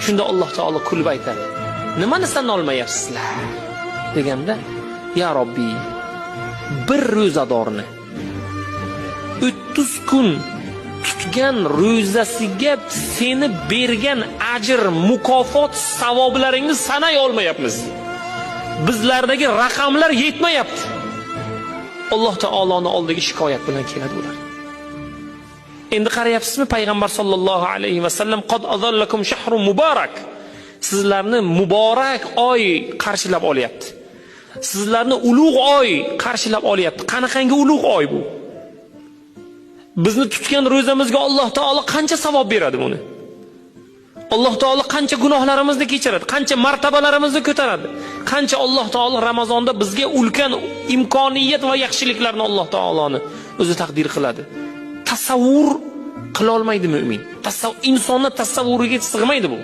Shunda Alloh taolo kulib aytadi: "Nimani san olmayapsizlar?" deganda, "Ya Robbiy, bir ro'zadorni 30 kun tutgan ro'zasiga seni bergan ajr, mukofot, savoblaringni sanay olmayapmiz. Bizlardagi raqamlar yetmayapti." Alloh taoloning oldiga shikoyat bilan keladi ular. Endi qarayapsizmi, payg'ambar sollallohu alayhi vasallam qad azallakum shahrun muborak. Sizlarni muborak oy qarshilab olyapti. Sizlarni ulug' oy qarshilab olyapti. Qanaqangi ulug' oy bu? Bizni tutgan ro'zamizga Alloh taolo qancha savob beradi buni? Alloh taolo qancha gunohlarimizni kechiradi, qancha martabalarimizni ko'taradi. Qancha Alloh taolo Ramazonda bizga ulkan imkoniyat va yaxshiliklarni Alloh taoloni o'zi taqdir qiladi. Tasavvur qila olmaydi mu'min. Insonni tasavvuriga sig'maydi bu.